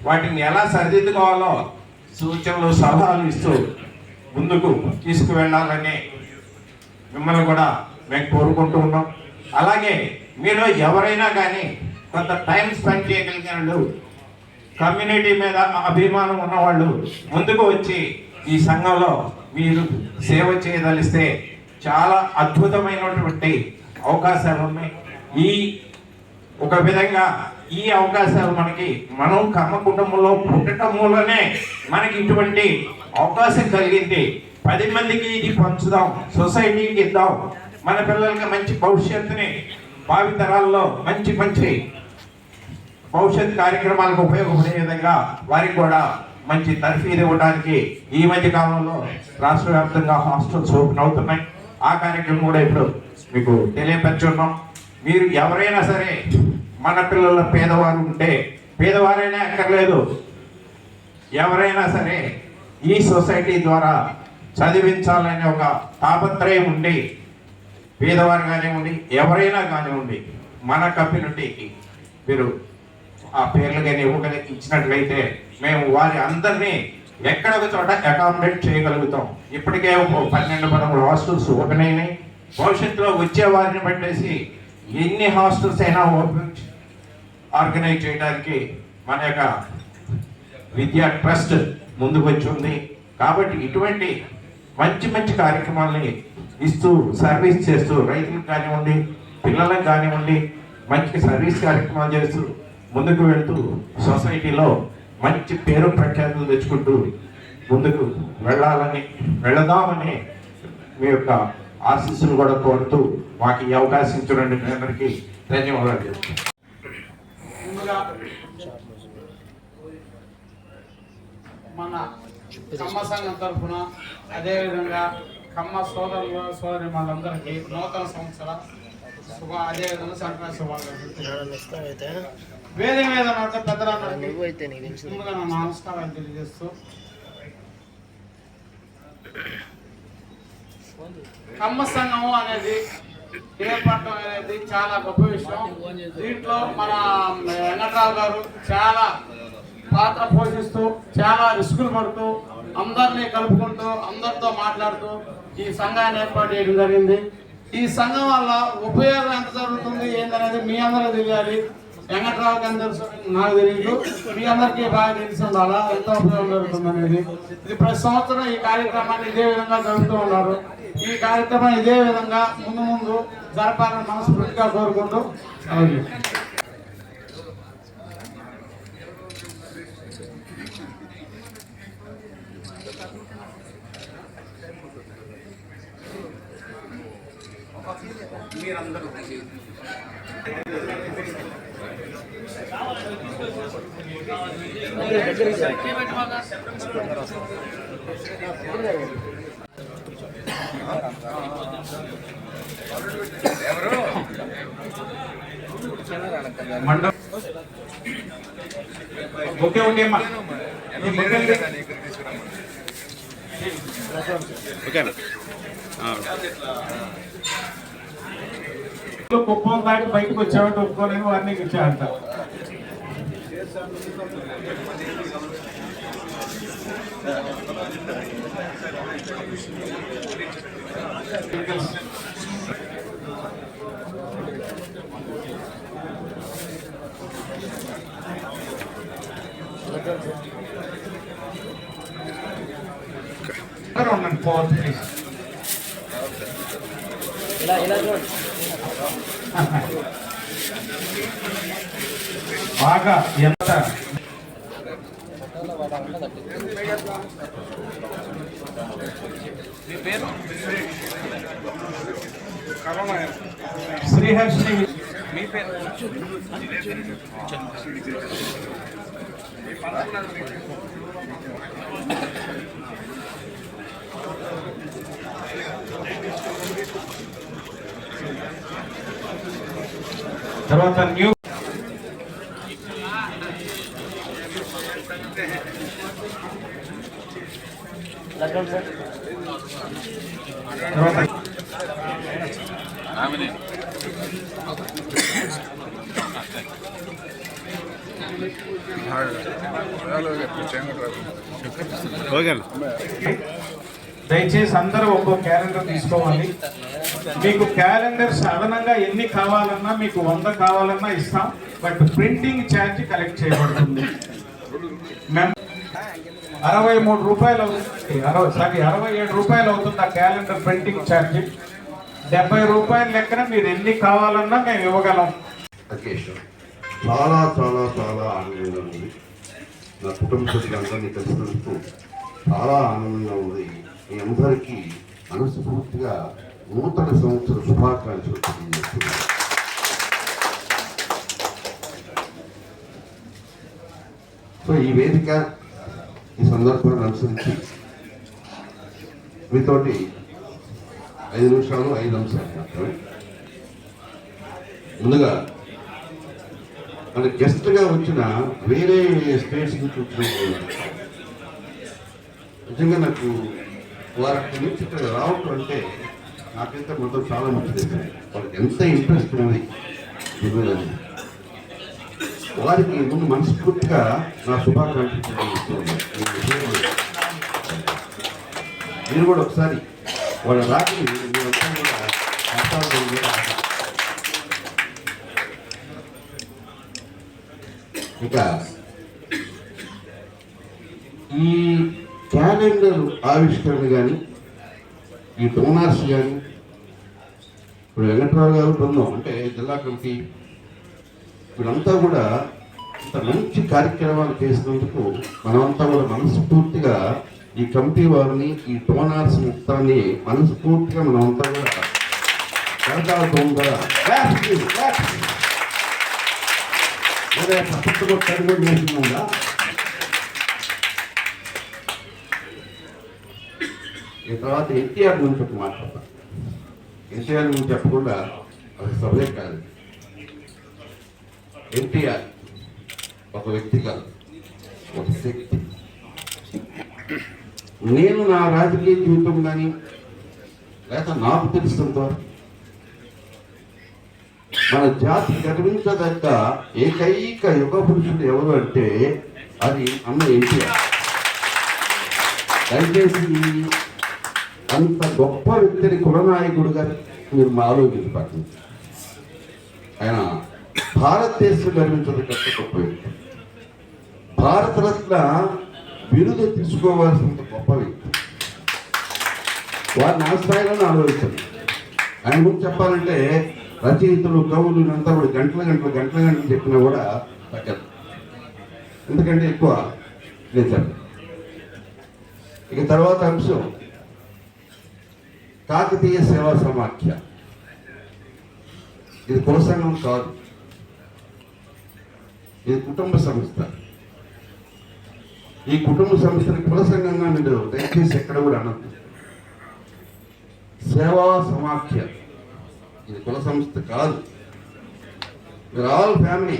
వాటిని ఎలా సరిదిద్దుకోవాలో సూచనలు, సలహాలు ఇస్తూ ముందుకు తీసుకువెళ్ళాలని మిమ్మల్ని కూడా మేము కోరుకుంటూ ఉన్నాం. అలాగే మీరు ఎవరైనా కానీ కొంత టైం స్పెండ్ చేయగలిగిన వాళ్ళు, కమ్యూనిటీ మీద అభిమానం ఉన్నవాళ్ళు ముందుకు వచ్చి ఈ సంఘంలో మీరు సేవ చేయదలిస్తే చాలా అద్భుతమైనటువంటి అవకాశాలు ఉన్నాయి. ఈ ఒక విధంగా ఈ అవకాశాలు మనం కమ్మ కుటుంబంలో పుట్టడం మూలనే మనకి ఇటువంటి అవకాశం కలిగింది. 10 మందికి ఇది పంచుదాం, సొసైటీకి ఇద్దాం, మన పిల్లలకి మంచి భవిష్యత్తుని భావితరాల్లో మంచి మంచి భవిష్యత్ కార్యక్రమాలకు ఉపయోగపడే విధంగా వారికి కూడా మంచి తర్ఫీదు ఇవ్వడానికి ఈ మధ్య కాలంలో రాష్ట్ర వ్యాప్తంగా హాస్టల్స్ ఓపెన్ అవుతున్నాయి. ఆ కార్యక్రమం కూడా ఇప్పుడు మీకు తెలియపరుచున్నాం. మీరు ఎవరైనా సరే మన పిల్లల పేదవారు ఉంటే, పేదవారైనా అక్కర్లేదు, ఎవరైనా సరే ఈ సొసైటీ ద్వారా చదివించాలనే ఒక తాపత్రయం ఉండి పేదవారు కానివ్వండి, ఎవరైనా కానివ్వండి, మన కమ్యూనిటీకి మీరు ఆ పేర్లు కానీ ఇచ్చినట్లయితే మేము వారి అందరినీ ఎక్కడ ఒక చోట అకామిడేట్ చేయగలుగుతాం. ఇప్పటికే 12-13 హాస్టల్స్ ఓపెన్ అయినాయి. భవిష్యత్తులో వచ్చే వారిని బట్టేసి ఎన్ని హాస్టల్స్ అయినా ఆర్గనైజ్ చేయడానికి మన యొక్క విద్యా ట్రస్ట్ ముందుకు వచ్చి ఉంది. కాబట్టి ఇటువంటి మంచి మంచి కార్యక్రమాలని ఇస్తూ సర్వీస్ చేస్తూ రైతులకు కానివ్వండి, పిల్లలకు కానివ్వండి, మంచి సర్వీస్ కార్యక్రమాలు చేస్తూ ముందుకు వెళ్తూ సొసైటీలో మంచి పేరు ప్రఖ్యాతులు తెచ్చుకుంటూ ముందుకు వెళదామని మీ యొక్క ఆశీస్సులు కూడా కోరుతూ మాకు ఈ అవకాశం ఇచ్చినందుకు మీ అందరికీ ధన్యవాదాలు. ముందుగా మన కమ్మ సంఘం తరఫున అదేవిధంగా కమ్మ సోదరి వాళ్ళందరికీ నూతన సంవత్సర అదేవిధంగా సంక్రాంతి శుభాకాంక్షలు. వేదిక మీద పెద్దలందరికీ ముందుగా నా నమస్కారాలు తెలియజేస్తూ, కమ్మ సంఘం అనేది ఏర్పడటం అనేది చాలా గొప్ప విషయం. దీంట్లో మన వెంకట్రావు గారు చాలా పాత్ర పోషిస్తూ చాలా రిస్కులు పడుతూ అందరినీ కలుపుకుంటూ అందరితో మాట్లాడుతూ ఈ సంఘాన్ని ఏర్పాటు చేయడం జరిగింది. ఈ సంఘం వల్ల ఉపయోగం ఎంత జరుగుతుంది ఏంటనేది మీ అందరూ తెలియాలి. వెంకట్రావుకి ఎంత తెలుసు నాకు తెలియదు, మీ అందరికీ బాగా తెలిసి ఉండాలా ఎంత ఉపయోగం జరుగుతుంది అనేది. ఇది ప్రతి సంవత్సరం ఈ కార్యక్రమాన్ని ఇదే విధంగా జరుగుతూ ఉన్నారు. ఈ కార్యక్రమం ఇదే విధంగా ముందు జరపాలని మనస్ఫూర్తిగా కోరుకుంటూ మీరందరూ ఓకే అమ్మా కుప్పం దాటి బయటకు వచ్చామంటే ఒప్పుకోలేదు, వారిని ఇచ్చాడంట. ఉండండి పోవచ్చు ప్లీజ్. బాగా ఎంత శ్రీహర్షి మీ పేరు తర్వాత న్యూ దయచేసి అందరూ ఒక్కో క్యాలెండర్ తీసుకోవాలి. మీకు క్యాలెండర్స్ అదనంగా ఎన్ని కావాలన్నా మీకు 100 కావాలన్నా ఇస్తాం. బట్ ప్రింటింగ్ ఛార్జ్ కలెక్ట్ చేయబడుతుంది. 63 రూపాయలు అవుతుంది, 67 రూపాయలు అవుతుంది ఆ క్యాలెండర్ ప్రింటింగ్ ఛార్జ్. 70 రూపాయల లెక్కన మీరు ఎన్ని కావాలన్నా మేము ఇవ్వగలం. చాలా చాలా చాలా ఆనందంగా ఉంది. నా కుటుంబ సభ్యులందరినీ కలిసినందుకు చాలా ఆనందంగా ఉంది. మీ అందరికీ మనస్ఫూర్తిగా నూతన సంవత్సర శుభాకాంక్షలు తెలియజేస్తున్నాను. సో ఈ వేదిక ఈ సందర్భాన్ని అనుసరించి మీతోటి 5 నిమిషాలు 5 అంశాలు మాత్రమే. ముందుగా మన గెస్ట్గా వచ్చిన వేరే స్టేట్స్ నుంచి వచ్చిన నిజంగా నాకు వారి నుంచి ఇక్కడ రావటం అంటే నాకైతే మొత్తం చాలా మంచిది. వాళ్ళకి ఎంత ఇంట్రెస్ట్ ఉంది దీని వారికి ముందు మనస్ఫూర్తిగా నా శుభాకాంక్షలు తెలియజేస్తున్నాను. మీరు కూడా ఒకసారి వాళ్ళ రాకని మీరంతా కూడా కొనసాగుతుంది. ఇక ఈ క్యాలెండర్ ఆవిష్కరణ కానీ ఈ డోనార్స్ కానీ ఇప్పుడు వెంకట్రావు గారు బృందం అంటే జిల్లా కమిటీ వీళ్ళంతా కూడా ఇంత మంచి కార్యక్రమాలు చేసినందుకు మనమంతా కూడా మనస్ఫూర్తిగా ఈ కమిటీ వారిని ఈ డోనార్స్ మొత్తాన్ని మనస్ఫూర్తిగా మనమంతా కూడా కరతాలతో కూడా నేర్చుకుందా. ఈ తర్వాత ఎన్టీఆర్ గురించి ఒక మాట్లాడతాం. ఎన్టీఆర్ గురించి చెప్పకుండా అది సభలే కాదు. ఎన్టీఆర్ ఒక వ్యక్తి కాదు, ఒక శక్తి. నేను నా రాజకీయ జీవితం కానీ లేక నాకు తెలిసినంత మన జాతి గర్వించదగ్గ ఏకైక యుగ పురుషుడు ఎవరు అంటే అది అన్న ఎన్టీఆర్. దయచేసి అంత గొప్ప వ్యక్తిని కులనాయకుడుగా మీరు ఆలోచించబడుతుంది. ఆయన భారతదేశం గర్వించదగ్గ గొప్ప వ్యక్తి. భారతరత్న బిరుదు తీసుకోవాల్సినంత గొప్ప వ్యక్తి. వారిని ఆ స్థాయిలోనే ఆలోచించండి. ఆయన గురించి చెప్పాలంటే రచయితలు కవులు అంతా కూడా గంటలు చెప్పినా కూడా తగ్గదు. ఎందుకంటే ఎక్కువ లేదు. ఇక తర్వాత అంశం కాకతీయ సేవా సమాఖ్య. ఇది కుల సంఘం కాదు, ఇది కుటుంబ సంస్థ. ఈ కుటుంబ సంస్థని కుల సంఘంగా మీరు దయచేసి ఎక్కడ కూడా అనద్దు. సేవా సమాఖ్య, ఇది కుల సంస్థ కాదు. మీరు ఆల్ ఫ్యామిలీ.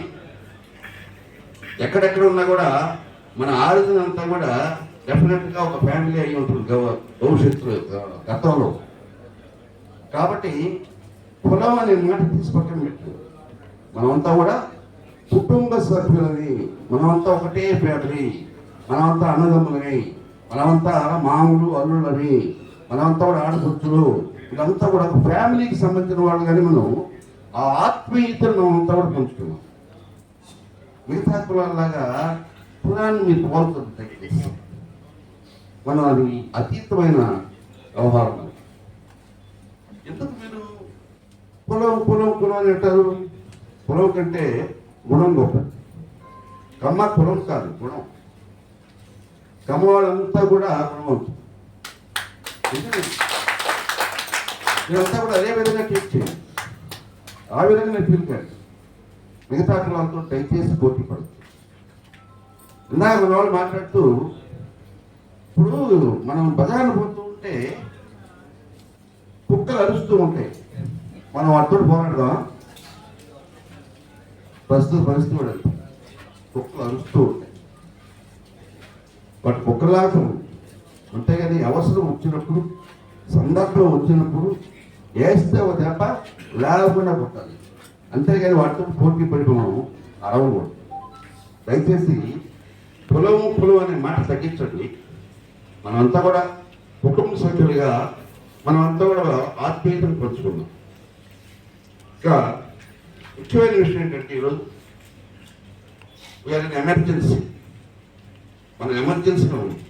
ఎక్కడెక్కడ ఉన్నా కూడా మన ఆలోచన అంతా కూడా డెఫినెట్గా ఒక ఫ్యామిలీ అయి ఉంటుంది భవిష్యత్తులో గతంలో. కాబట్టి కులం అనే మాట తీసుకోవటం పెట్టు. మనమంతా కూడా కుటుంబ సభ్యులని, మనమంతా ఒకటే ఫ్యామిలీ, మనమంతా అన్నదమ్ములని, మనమంతా మామూలు అల్లులని, మనమంతా కూడా ఆడపడుచులు, ఇదంతా కూడా ఒక ఫ్యామిలీకి సంబంధించిన వాళ్ళు. కానీ మనం ఆ ఆత్మీయతను మనమంతా కూడా పంచుకున్నాం. మిగతా కులాల్లాగా కులాన్ని మీరు పోల్చుకుంటే మనం అది అతీతమైన వ్యవహారం. ఎందుకు మీరు కులం కులం కులం అని అంటారు? కులం కంటే గుణం గొప్ప. కమ్మ కులం కాదు, గుణం. కమ్మవాళ్ళంతా కూడా గుణవంతులు. మీరంతా కూడా అదే విధంగా ట్రీట్ చేయండి. ఆ విధంగా నేను ఫీల్ కాదు. మిగతా కులాలతో దయచేసి పోటీ పడదు. ఇందాక మన వాళ్ళు మాట్లాడుతూ ఇప్పుడు మనం బజార్లు పోతూ ఉంటే కుక్కలు అరుస్తూ ఉంటాయి. మనం వాటితో పోరాడదాం. ప్రస్తుత పరిస్థితి కూడా కుక్కలు అరుస్తూ ఉంటాయి. వాటి కుక్కలాగా అంతేగాని అవసరం వచ్చినప్పుడు, సందర్భం వచ్చినప్పుడు వేస్తే ఒక దెబ్బ లేకుండా కొట్టాలి. అంతేగాని వాటితో పోటీ పడి మనం అరవకూడదు. దయచేసి కులం అనే మాట తగ్గించండి. మనమంతా కూడా కుటుంబ సభ్యులుగా మనమంతా కూడా ఆత్మీయతను పంచుకున్నాం. ఇంకా ముఖ్యమైన విషయం ఏంటంటే ఈరోజు వీఆర్ ఇన్ ఎమర్జెన్సీ. మనం ఎమర్జెన్సీలో ఉన్నాం.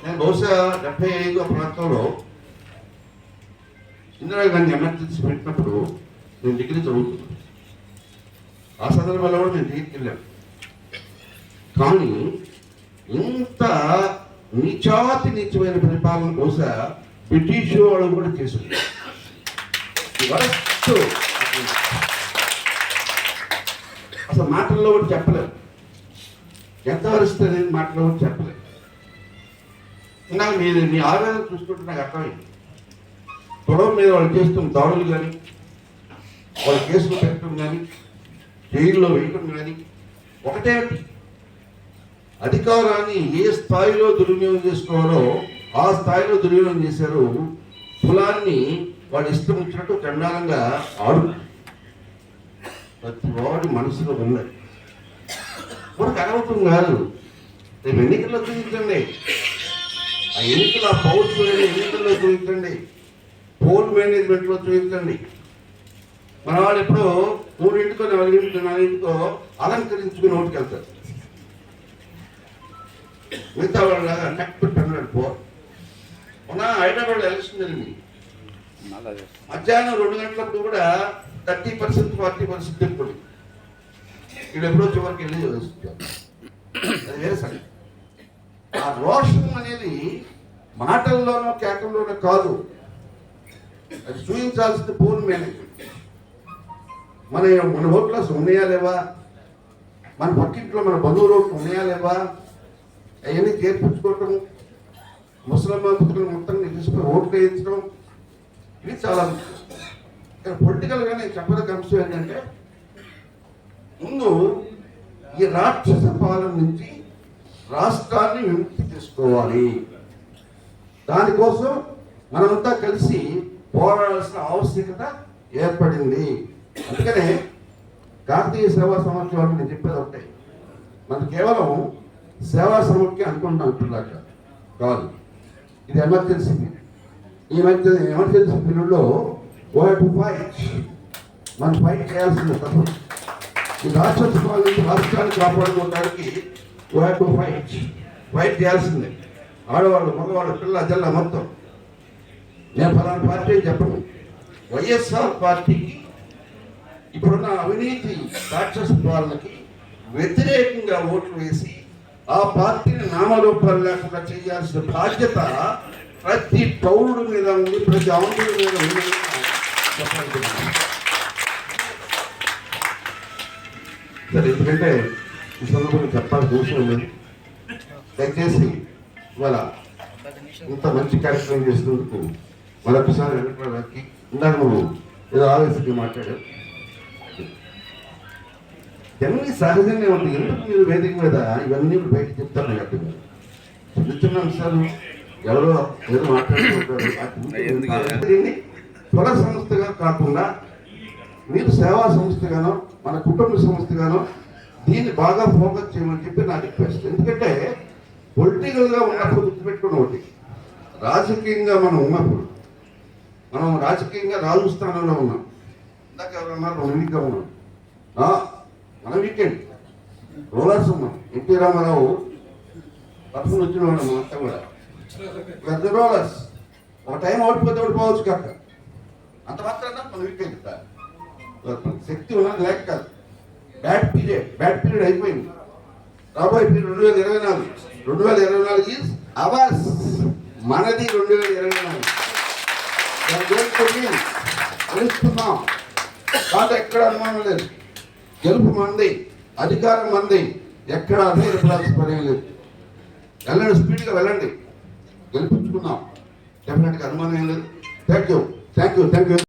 నేను బహుశా 75 ప్రాంతంలో ఇందిరాగాంధీ ఎమర్జెన్సీ పెట్టినప్పుడు నేను డిగ్రీ చదువుతున్నాను. ఆ సందర్భంలో కూడా నేను డిగ్రీకి వెళ్ళాను. కానీ ఇంత నీచమైన పరిపాలన బహుశా బ్రిటిష్ వాళ్ళు కూడా చేసింది. అసలు మాటల్లో కూడా చెప్పలేదు. ఎంత వరిస్తే నేను మాటల్లో కూడా చెప్పలేదు. ఇందాక మీ ఆవేదన చూసుకుంటే నాకు అర్థమైంది. గొడవ మీద వాళ్ళు చేస్తున్న దాడులు కానీ, వాళ్ళ కేసులు పెట్టడం కానీ, జైల్లో వేయటం కానీ ఒకటే. అధికారాన్ని ఏ స్థాయిలో దుర్వినియోగం చేసుకోవాలో ఆ స్థాయిలో దుర్వినియోగం చేశారు. కులాన్ని వాడు ఇష్టం వచ్చినట్టు చండాలంగా ప్రతి వాడి మనసులో ఉన్నది. మనకు అనవతం కాదు. రేపు ఎన్నికల్లో చూపించండి, ఆ ఎన్నికల పౌరుషులైన ఎన్నికల్లో చూపించండి, పోల్ మేనేజ్మెంట్లో చూపించండి. మన వాళ్ళు ఎప్పుడో 3 4 అలంకరించుకుని ఓటుకు వెళ్తారు. మిగతా వాళ్ళలాగా కట్ పెట్టన్నాడు పో. మొన్న హైదరాబాద్ ఎలక్షన్ జరిగింది. మధ్యాహ్నం 2 గంటలప్పుడు కూడా 30% 40% ఎక్కువ. వీళ్ళు ఎప్పుడో చివరికి వెళ్ళి చూస్తారు. అది వేరే సంగతి. ఆ రోషం అనేది మాటల్లోనో కేకల్లోనో కాదు, అది చూపించాల్సింది పోల్ మేనేజ్మెంట్. మన ఓట్లు ఉన్నాయా లేవా, మన పక్కింట్లో మన బంధువులు ఓట్లు ఉన్నాయా లేవా, అవన్నీ చేర్పించుకోవటం, ముస్లిం బంధువులు మొత్తం తీసుకుని ఓట్లు వేయించడం, ఇది చాలా ముఖ్యం. పొలిటికల్గా నేను చెప్పదగ్గ అంశం ఏంటంటే, ముందు ఈ రాక్షస పాలన నుంచి రాష్ట్రాన్ని విముక్తి చేసుకోవాలి. దానికోసం మనమంతా కలిసి పోరాడాల్సిన ఆవశ్యకత ఏర్పడింది. అందుకనే కాకతీయ సేవా సమాఖ్య వాళ్ళు నేను చెప్పేది ఒకటే, మనం కేవలం సేవా సమాఖ్య అనుకుంటున్నాం ఇప్పుడులాగా కాదు, ఇది ఎమర్జెన్సీ. ఈ మధ్య ఎమర్జెన్సీ పీరియడ్లో మనం ఫైట్ చేయాల్సింది తప్పదు. ఈ రాష్ట్ర నుంచి రాష్ట్రాన్ని కాపాడుకోవడానికి ఫైట్ చేయాల్సిందే. ఆడవాళ్ళు, మగవాళ్ళు, పిల్ల జల్ల మొత్తం. నేను ఫలానా పార్టీ అని చెప్పను. వైఎస్ఆర్ పార్టీకి ఇప్పుడున్న అవినీతి రాక్షస పాలనకి వ్యతిరేకంగా ఓట్లు వేసి ఆ పార్టీని నామరూపాలు లేకుండా చేయాల్సిన బాధ్యత ప్రతి పౌరుడి మీద ఉంది, ప్రతి ఆంధ్రుడి మీద ఉంది చెప్పండి. సరే, ఎందుకంటే ఈ సందర్భంగా చెప్పాల్సిన అవసరం లేదు. దయచేసి ఇవాళ ఇంత మంచి కార్యక్రమం చేసినందుకు మరొకసారి వెంకటరావుకి, ఇందాక నువ్వు ఏదో ఆవేశంగా మాట్లాడావు, ఇవన్నీ సహజంగా ఉంటాయి. ఎందుకు మీరు వేదిక మీద ఇవన్నీ బయటకు చెప్తారు కాబట్టి చిన్న చిన్న అంశాలు ఎవరో ఏదో మాట్లాడుతుంటారు. కుల సంస్థగా కాకుండా మీరు సేవా సంస్థగానో మన కుటుంబ సంస్థగానో దీన్ని బాగా ఫోకస్ చేయమని చెప్పి నా రిక్వెస్ట్. ఎందుకంటే పొలిటికల్గా ఉన్నప్పుడు గుర్తుపెట్టుకున్న ఒకటి, రాజకీయంగా మనం ఉన్నప్పుడు మనం రాజకీయంగా రాజు స్థానంలో ఉన్నాం. ఇందాక ఎవరన్నారు మనం వీక్గా ఉన్నాం, మన వీకెండ్ రోలర్స్ ఉన్నాం. ఎన్టీ రామారావు తరఫున వచ్చిన వాళ్ళం మనంతా కూడా పెద్ద రోలర్స్. ఒక టైం ఓడిపోతే ఓడిపోవచ్చు కాక అంత మాత్రాన మన వీకెండ్ శక్తి ఉన్నది లేక కాదు. బ్యాడ్ పీరియడ్ అయిపోయింది. రాబోయే పీరియడ్ 2024 ఈజ్ అవర్స్, మనది 2024 గెలుస్తున్నాం. కాదు, ఎక్కడ అనుమానం లేదు. గెలుపు మంది, అధికారం మంది, ఎక్కడ అధైర్యపడాల్సిన పని లేదు. వెళ్ళండి, స్పీడ్గా వెళ్ళండి, గెలిపించుకున్నాం. డెఫినెట్గా అనుమానం ఏం లేదు. Thank you.